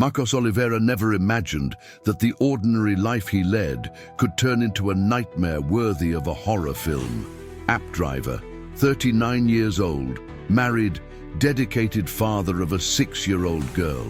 Marcos Oliveira never imagined that the ordinary life he led could turn into a nightmare worthy of a horror film. App driver, 39 years old, married, dedicated father of a 6-year-old girl.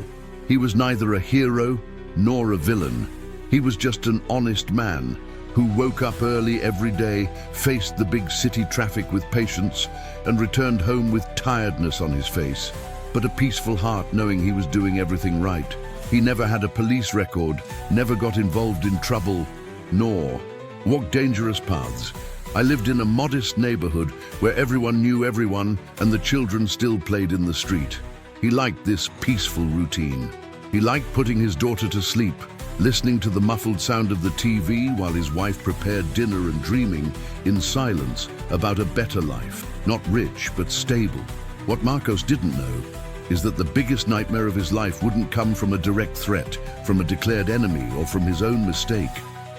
He was neither a hero nor a villain. He was just an honest man who woke up early every day, faced the big city traffic with patience, and returned home with tiredness on his face, but a peaceful heart knowing he was doing everything right. He never had a police record, never got involved in trouble, nor walked dangerous paths. I lived in a modest neighborhood where everyone knew everyone and the children still played in the street. He liked this peaceful routine. He liked putting his daughter to sleep, listening to the muffled sound of the TV while his wife prepared dinner and dreaming in silence about a better life, not rich but stable. What Marcos didn't know is that the biggest nightmare of his life wouldn't come from a direct threat, from a declared enemy, or from his own mistake.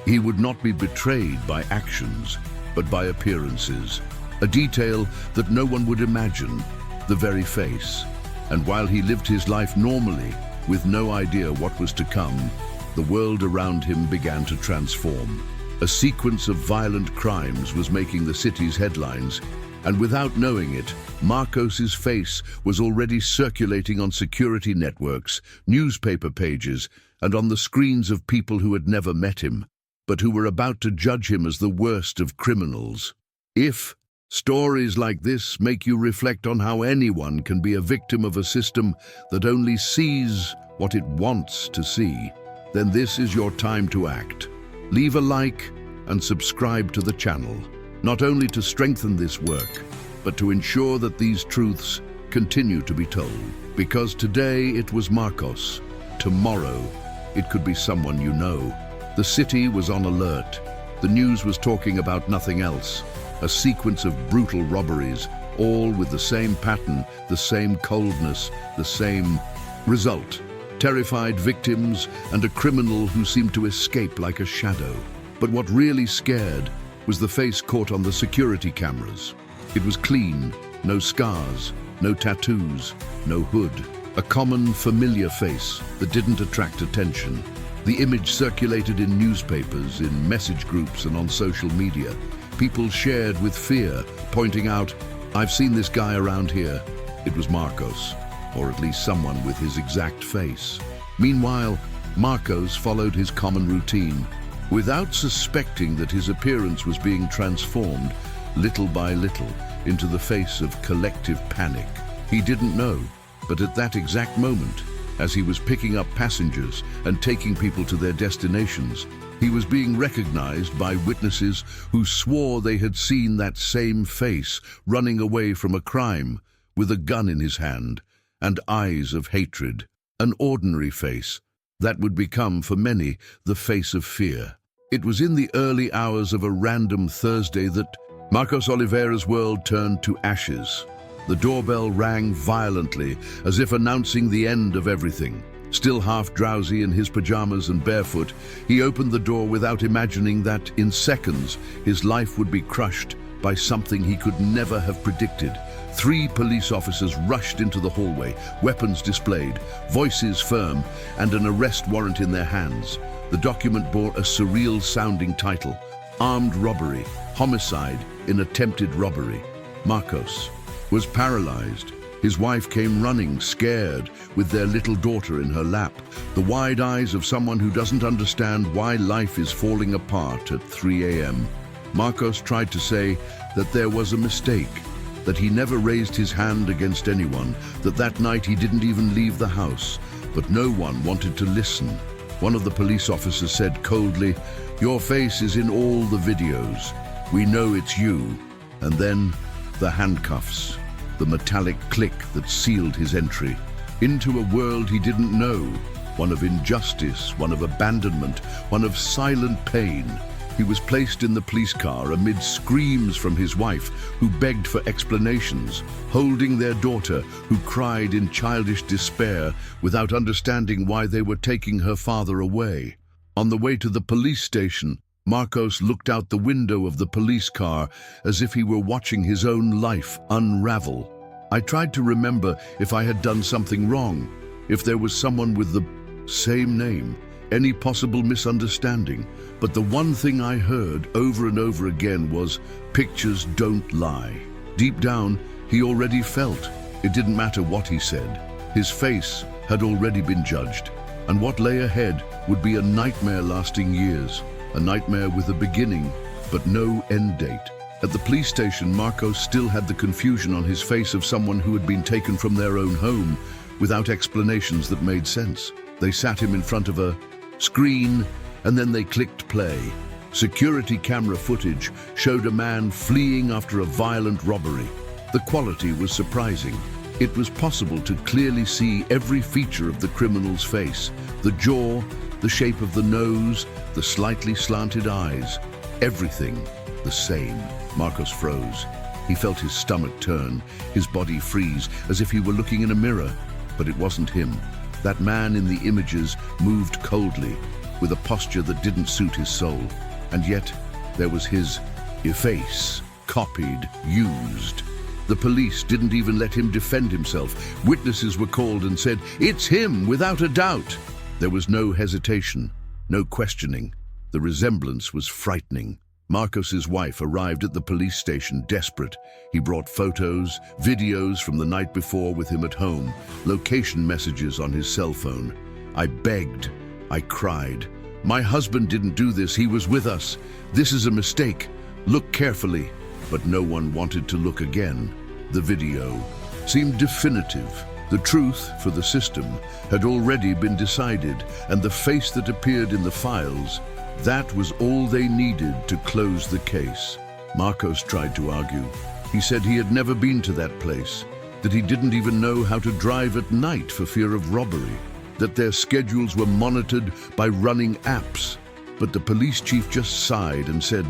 He would not be betrayed by actions, but by appearances. A detail that no one would imagine, the very face. And while he lived his life normally, with no idea what was to come, the world around him began to transform. A sequence of violent crimes was making the city's headlines, and without knowing it, Marcos's face was already circulating on security networks, newspaper pages, and on the screens of people who had never met him, but who were about to judge him as the worst of criminals. If stories like this make you reflect on how anyone can be a victim of a system that only sees what it wants to see, then this is your time to act. Leave a like and subscribe to the channel, not only to strengthen this work, but to ensure that these truths continue to be told. Because today it was Marcos, tomorrow it could be someone you know. The city was on alert. The news was talking about nothing else. A sequence of brutal robberies, all with the same pattern, the same coldness, the same result. Terrified victims and a criminal who seemed to escape like a shadow. But what really scared was the face caught on the security cameras. It was clean, no scars, no tattoos, no hood. A common, familiar face that didn't attract attention. The image circulated in newspapers, in message groups, and on social media. People shared with fear, pointing out, "I've seen this guy around here." It was Marcos, or at least someone with his exact face. Meanwhile, Marcos followed his common routine, without suspecting that his appearance was being transformed, little by little, into the face of collective panic. He didn't know, but at that exact moment, as he was picking up passengers and taking people to their destinations, he was being recognized by witnesses who swore they had seen that same face running away from a crime with a gun in his hand and eyes of hatred. An ordinary face that would become, for many, the face of fear. It was in the early hours of a random Thursday that Marcos Oliveira's world turned to ashes. The doorbell rang violently, as if announcing the end of everything. Still half drowsy in his pajamas and barefoot, he opened the door without imagining that, in seconds, his life would be crushed by something he could never have predicted. 3 police officers rushed into the hallway, weapons displayed, voices firm, and an arrest warrant in their hands. The document bore a surreal-sounding title: Armed Robbery, Homicide in Attempted Robbery. Marcos was paralyzed. His wife came running, scared, with their little daughter in her lap, the wide eyes of someone who doesn't understand why life is falling apart at 3 a.m. Marcos tried to say that there was a mistake, that he never raised his hand against anyone, that night he didn't even leave the house, but no one wanted to listen. One of the police officers said coldly, "Your face is in all the videos. We know it's you." And then the handcuffs, the metallic click that sealed his entry into a world he didn't know, one of injustice, one of abandonment, one of silent pain. He was placed in the police car amid screams from his wife, who begged for explanations, holding their daughter, who cried in childish despair without understanding why they were taking her father away. On the way to the police station, Marcos looked out the window of the police car as if he were watching his own life unravel. I tried to remember if I had done something wrong, if there was someone with the same name, any possible misunderstanding. But the one thing I heard over and over again was, pictures don't lie. Deep down, he already felt. It didn't matter what he said. His face had already been judged. And what lay ahead would be a nightmare lasting years. A nightmare with a beginning, but no end date. At the police station, Marcos still had the confusion on his face of someone who had been taken from their own home without explanations that made sense. They sat him in front of a screen, and then they clicked play. Security camera footage showed a man fleeing after a violent robbery. The quality was surprising. It was possible to clearly see every feature of the criminal's face. The jaw, the shape of the nose, the slightly slanted eyes. Everything the same. Marcos froze. He felt his stomach turn, his body freeze, as if he were looking in a mirror. But it wasn't him. That man in the images moved coldly, with a posture that didn't suit his soul. And yet, there was his face, copied, used. The police didn't even let him defend himself. Witnesses were called and said, "It's him, without a doubt." There was no hesitation, no questioning. The resemblance was frightening. Marcos's wife arrived at the police station desperate. He brought photos, videos from the night before with him at home, location messages on his cell phone. I begged, I cried. "My husband didn't do this, he was with us. This is a mistake. Look carefully." But no one wanted to look again. The video seemed definitive. The truth, for the system, had already been decided, and the face that appeared in the files, that was all they needed to close the case. Marcos tried to argue. He said he had never been to that place, that he didn't even know how to drive at night for fear of robbery, that their schedules were monitored by running apps. But the police chief just sighed and said,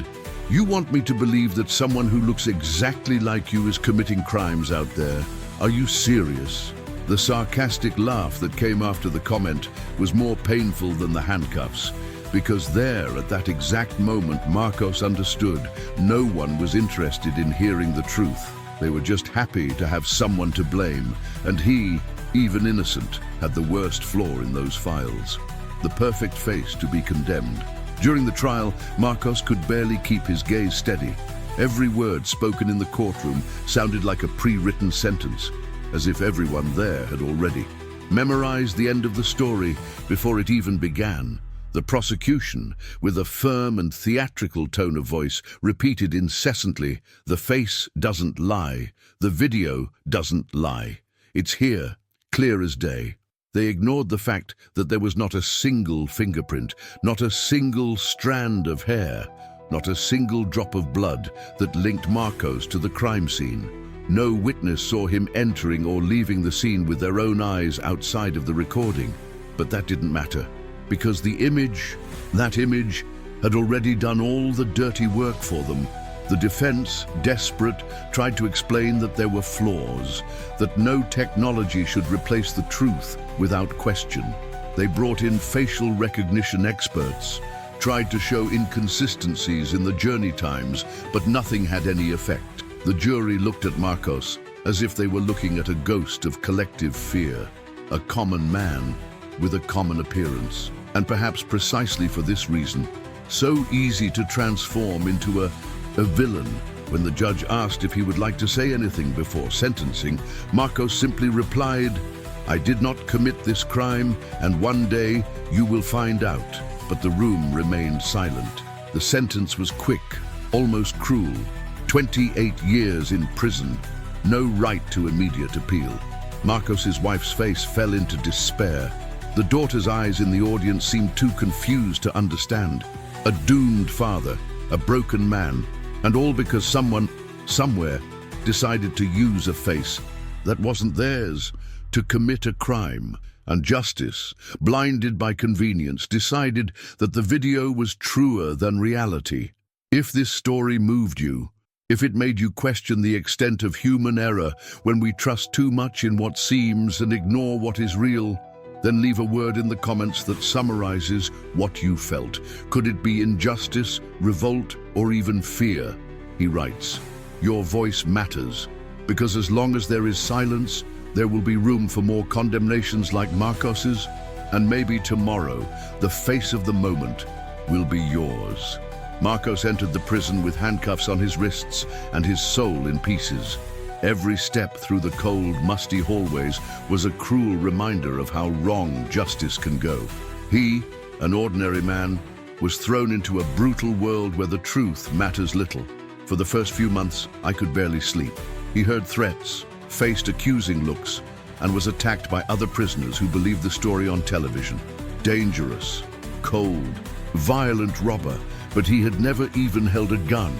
"You want me to believe that someone who looks exactly like you is committing crimes out there? Are you serious?" The sarcastic laugh that came after the comment was more painful than the handcuffs, because there, at that exact moment, Marcos understood no one was interested in hearing the truth. They were just happy to have someone to blame, and he, even innocent, had the worst flaw in those files. The perfect face to be condemned. During the trial, Marcos could barely keep his gaze steady. Every word spoken in the courtroom sounded like a pre-written sentence, as if everyone there had already memorized the end of the story before it even began. The prosecution, with a firm and theatrical tone of voice, repeated incessantly, "The face doesn't lie. The video doesn't lie. It's here, clear as day." They ignored the fact that there was not a single fingerprint, not a single strand of hair, not a single drop of blood that linked Marcos to the crime scene. No witness saw him entering or leaving the scene with their own eyes outside of the recording. But that didn't matter, because that image, had already done all the dirty work for them. The defense, desperate, tried to explain that there were flaws, that no technology should replace the truth without question. They brought in facial recognition experts, tried to show inconsistencies in the journey times, but nothing had any effect. The jury looked at Marcos as if they were looking at a ghost of collective fear, a common man with a common appearance. And perhaps precisely for this reason, so easy to transform into a villain. When the judge asked if he would like to say anything before sentencing, Marcos simply replied, "I did not commit this crime, and one day you will find out." But the room remained silent. The sentence was quick, almost cruel. 28 years in prison, no right to immediate appeal. Marcos's wife's face fell into despair. The daughter's eyes in the audience seemed too confused to understand. A doomed father, a broken man, and all because someone, somewhere, decided to use a face that wasn't theirs to commit a crime. And justice, blinded by convenience, decided that the video was truer than reality. If this story moved you, if it made you question the extent of human error when we trust too much in what seems and ignore what is real, then leave a word in the comments that summarizes what you felt. Could it be injustice, revolt, or even fear? He writes, "Your voice matters, because as long as there is silence, there will be room for more condemnations like Marcos's." And maybe tomorrow, the face of the moment will be yours. Marcos entered the prison with handcuffs on his wrists and his soul in pieces. Every step through the cold, musty hallways was a cruel reminder of how wrong justice can go. He, an ordinary man, was thrown into a brutal world where the truth matters little. For the first few months, I could barely sleep. He heard threats, faced accusing looks, and was attacked by other prisoners who believed the story on television. Dangerous, cold, violent robber, but he had never even held a gun.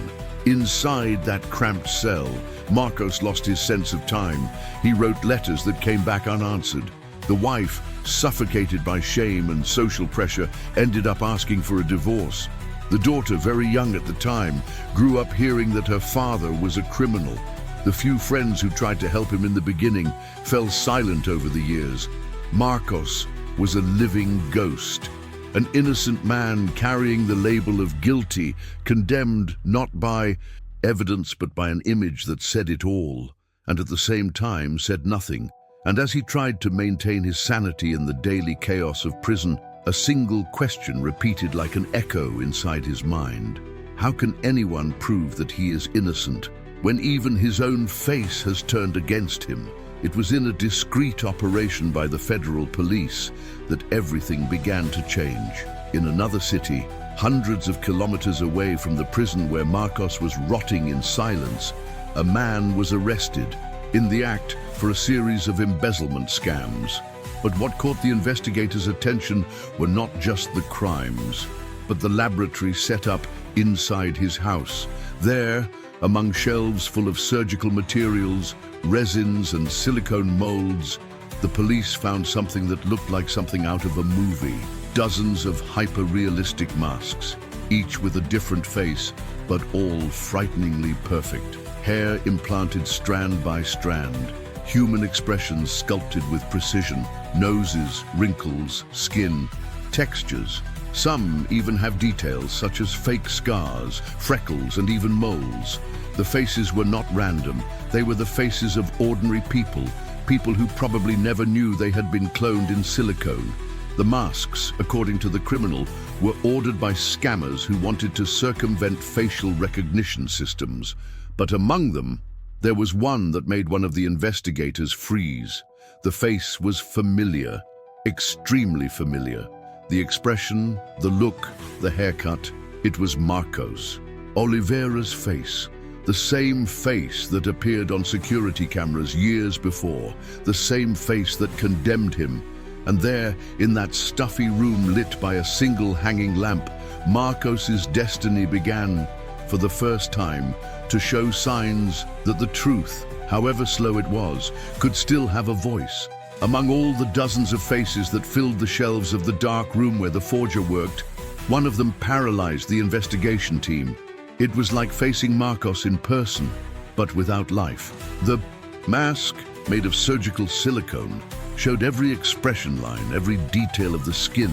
Inside that cramped cell, Marcos lost his sense of time. He wrote letters that came back unanswered. The wife, suffocated by shame and social pressure, ended up asking for a divorce. The daughter, very young at the time, grew up hearing that her father was a criminal. The few friends who tried to help him in the beginning fell silent over the years. Marcos was a living ghost, an innocent man carrying the label of guilty, condemned not by evidence but by an image that said it all, and at the same time said nothing. And as he tried to maintain his sanity in the daily chaos of prison, a single question repeated like an echo inside his mind. How can anyone prove that he is innocent when even his own face has turned against him? It was in a discreet operation by the federal police that everything began to change. In another city, hundreds of kilometers away from the prison where Marcos was rotting in silence, a man was arrested in the act for a series of embezzlement scams. But what caught the investigators' attention were not just the crimes, but the laboratory set up inside his house. There, among shelves full of surgical materials, resins and silicone molds, the police found something that looked like something out of a movie. Dozens of hyper-realistic masks, each with a different face, but all frighteningly perfect. Hair implanted strand by strand, human expressions sculpted with precision, noses, wrinkles, skin, textures. Some even have details such as fake scars, freckles, and even moles. The faces were not random. They were the faces of ordinary people, people who probably never knew they had been cloned in silicone. The masks, according to the criminal, were ordered by scammers who wanted to circumvent facial recognition systems. But among them, there was one that made one of the investigators freeze. The face was familiar, extremely familiar. The expression, the look, the haircut, it was Marcos Oliveira's face. The same face that appeared on security cameras years before, the same face that condemned him. And there, in that stuffy room lit by a single hanging lamp, Marcos's destiny began, for the first time, to show signs that the truth, however slow it was, could still have a voice. Among all the dozens of faces that filled the shelves of the dark room where the forger worked, one of them paralyzed the investigation team. It was like facing Marcos in person, but without life. The mask, made of surgical silicone, showed every expression line, every detail of the skin,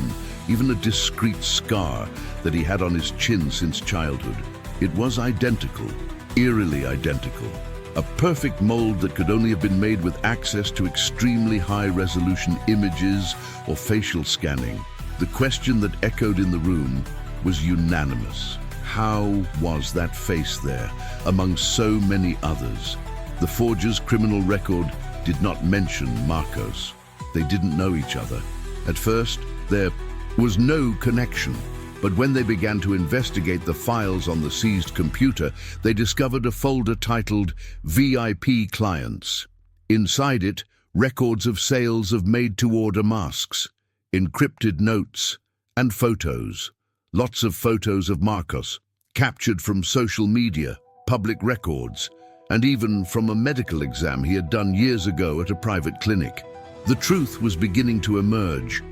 even a discreet scar that he had on his chin since childhood. It was identical, eerily identical. A perfect mold that could only have been made with access to extremely high-resolution images or facial scanning. The question that echoed in the room was unanimous. How was that face there, among so many others? The forger's criminal record did not mention Marcos. They didn't know each other. At first, there was no connection. But when they began to investigate the files on the seized computer, they discovered a folder titled VIP Clients. Inside it, records of sales of made-to-order masks, encrypted notes, and photos. Lots of photos of Marcos, captured from social media, public records, and even from a medical exam he had done years ago at a private clinic. The truth was beginning to emerge,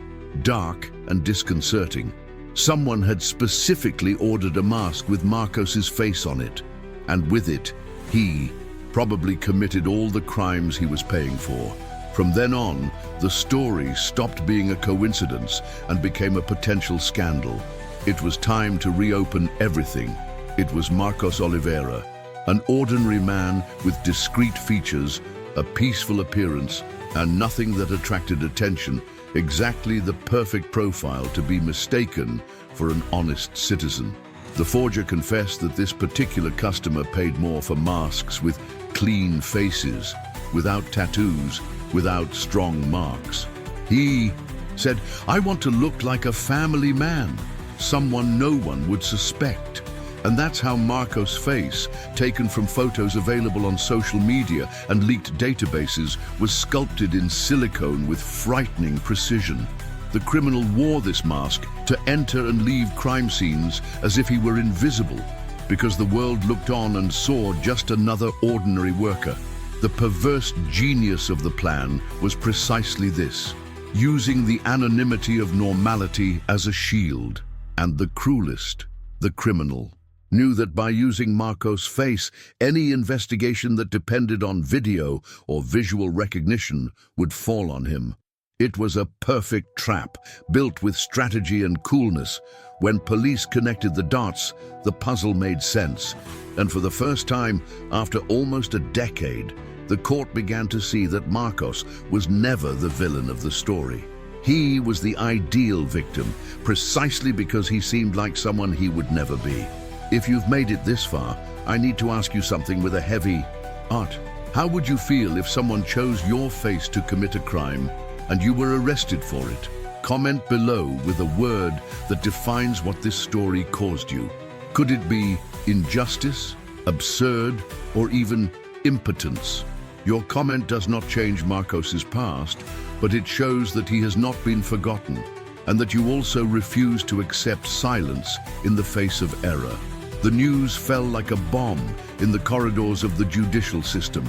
dark and disconcerting. Someone had specifically ordered a mask with Marcos's face on it, and with it, he probably committed all the crimes he was paying for. From then on, the story stopped being a coincidence and became a potential scandal. It was time to reopen everything. It was Marcos Oliveira, an ordinary man with discreet features, a peaceful appearance, and nothing that attracted attention exactly the perfect profile to be mistaken for an honest citizen. The forger confessed that this particular customer paid more for masks with clean faces, without tattoos, without strong marks. He said, "I want to look like a family man, someone no one would suspect." And that's how Marcos' face, taken from photos available on social media and leaked databases, was sculpted in silicone with frightening precision. The criminal wore this mask to enter and leave crime scenes as if he were invisible, because the world looked on and saw just another ordinary worker. The perverse genius of the plan was precisely this: using the anonymity of normality as a shield. And the cruelest, the criminal, knew that by using Marcos' face, any investigation that depended on video or visual recognition would fall on him. It was a perfect trap, built with strategy and coolness. When police connected the dots, the puzzle made sense. And for the first time, after almost a decade, the court began to see that Marcos was never the villain of the story. He was the ideal victim, precisely because he seemed like someone he would never be. If you've made it this far, I need to ask you something with a heavy heart. How would you feel if someone chose your face to commit a crime and you were arrested for it? Comment below with a word that defines what this story caused you. Could it be injustice, absurd, or even impotence? Your comment does not change Marcos's past, but it shows that he has not been forgotten, and that you also refuse to accept silence in the face of error. The news fell like a bomb in the corridors of the judicial system.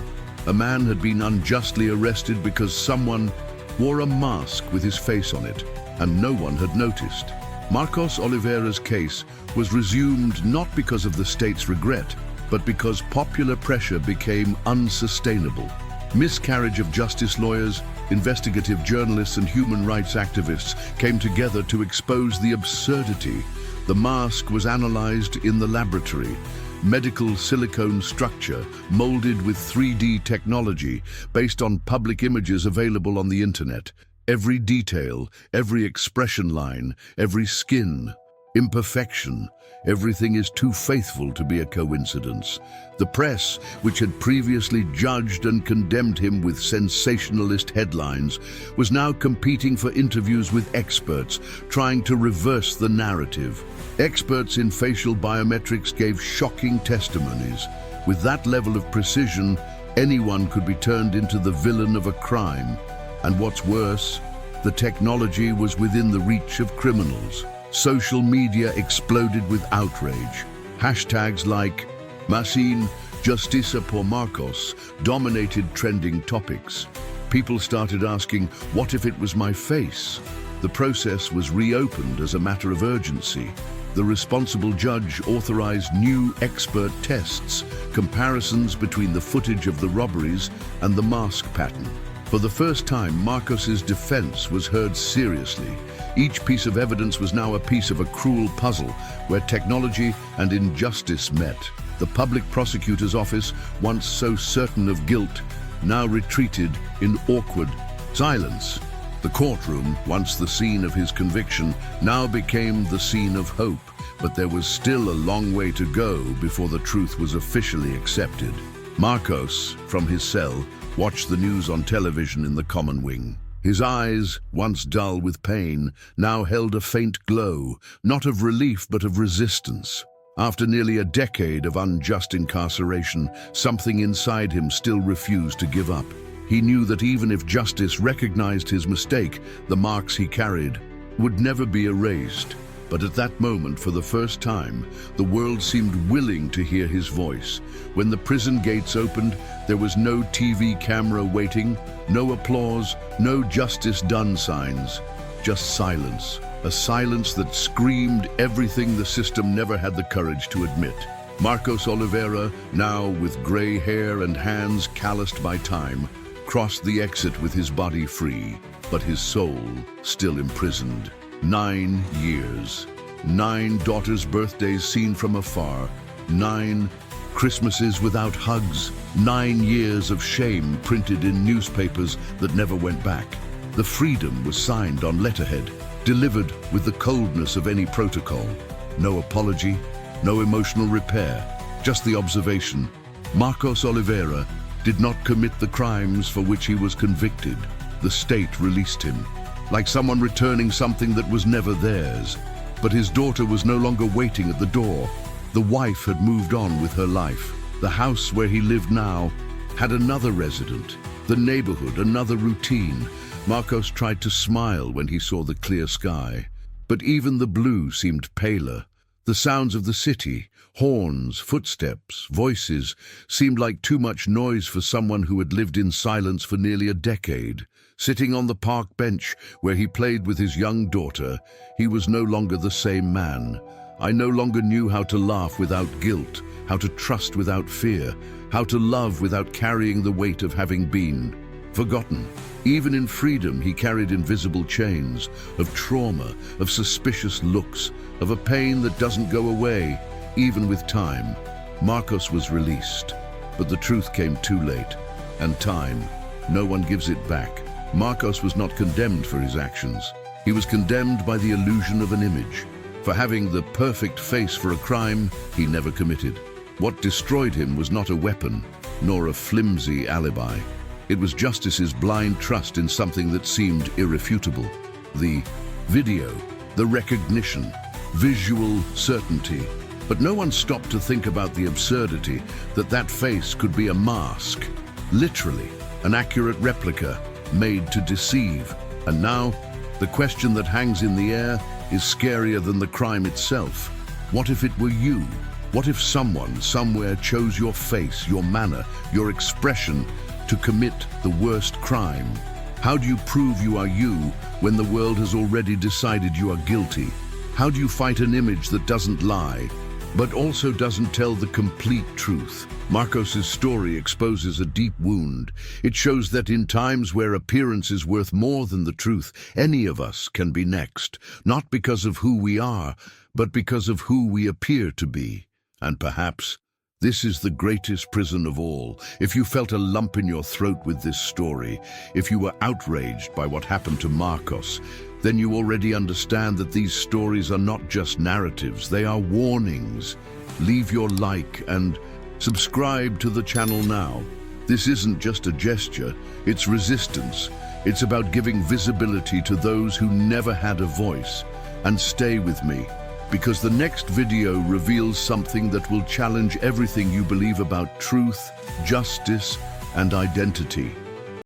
A man had been unjustly arrested because someone wore a mask with his face on it, and no one had noticed. Marcos Oliveira's case was resumed not because of the state's regret, but because popular pressure became unsustainable. Miscarriage of justice lawyers, investigative journalists, and human rights activists came together to expose the absurdity. The mask was analyzed in the laboratory. Medical silicone structure molded with 3D technology based on public images available on the internet. Every detail, every expression line, every skin imperfection, everything is too faithful to be a coincidence. The press, which had previously judged and condemned him with sensationalist headlines, was now competing for interviews with experts, trying to reverse the narrative. Experts in facial biometrics gave shocking testimonies. With that level of precision, anyone could be turned into the villain of a crime. And what's worse, the technology was within the reach of criminals. Social media exploded with outrage. Hashtags like Masin Justiça por Marcos dominated trending topics. People started asking, what if it was my face? The process was reopened as a matter of urgency. The responsible judge authorized new expert tests, comparisons between the footage of the robberies and the mask pattern. For the first time, Marcos's defense was heard seriously. Each piece of evidence was now a piece of a cruel puzzle where technology and injustice met. The public prosecutor's office, once so certain of guilt, now retreated in awkward silence. The courtroom, once the scene of his conviction, now became the scene of hope. But there was still a long way to go before the truth was officially accepted. Marcos, from his cell, watched the news on television in the common wing. His eyes, once dull with pain, now held a faint glow, not of relief but of resistance. After nearly a decade of unjust incarceration, something inside him still refused to give up. He knew that even if justice recognized his mistake, the marks he carried would never be erased. But at that moment, for the first time, the world seemed willing to hear his voice. When the prison gates opened, there was no TV camera waiting, no applause, no justice done signs, just silence. A silence that screamed everything the system never had the courage to admit. Marcos Oliveira, now with gray hair and hands calloused by time, crossed the exit with his body free, but his soul still imprisoned. 9 years, 9 daughters' birthdays seen from afar, 9 Christmases without hugs, 9 years of shame printed in newspapers that never went back. The freedom was signed on letterhead, delivered with the coldness of any protocol. No apology, no emotional repair, just the observation. Marcos Oliveira did not commit the crimes for which he was convicted. The state released him, like someone returning something that was never theirs. But his daughter was no longer waiting at the door. The wife had moved on with her life. The house where he lived now had another resident. The neighborhood, another routine. Marcos tried to smile when he saw the clear sky, but even the blue seemed paler. The sounds of the city, horns, footsteps, voices, seemed like too much noise for someone who had lived in silence for nearly a decade. Sitting on the park bench where he played with his young daughter, he was no longer the same man. I no longer knew how to laugh without guilt, how to trust without fear, how to love without carrying the weight of having been forgotten. Even in freedom, he carried invisible chains of trauma, of suspicious looks, of a pain that doesn't go away, even with time. Marcos was released, but the truth came too late. And time, no one gives it back. Marcos was not condemned for his actions. He was condemned by the illusion of an image, for having the perfect face for a crime he never committed. What destroyed him was not a weapon, nor a flimsy alibi. It was justice's blind trust in something that seemed irrefutable. The video, the recognition, visual certainty. But no one stopped to think about the absurdity that that face could be a mask, literally an accurate replica made to deceive. And now, the question that hangs in the air is scarier than the crime itself. What if it were you? What if someone, somewhere chose your face, your manner, your expression to commit the worst crime? How do you prove you are you when the world has already decided you are guilty? How do you fight an image that doesn't lie, but also doesn't tell the complete truth? Marcos's story exposes a deep wound. It shows that in times where appearance is worth more than the truth, any of us can be next, not because of who we are, but because of who we appear to be. And perhaps this is the greatest prison of all. If you felt a lump in your throat with this story, if you were outraged by what happened to Marcos, then you already understand that these stories are not just narratives, they are warnings. Leave your like and subscribe to the channel now. This isn't just a gesture, it's resistance. It's about giving visibility to those who never had a voice. And stay with me, because the next video reveals something that will challenge everything you believe about truth, justice, and identity.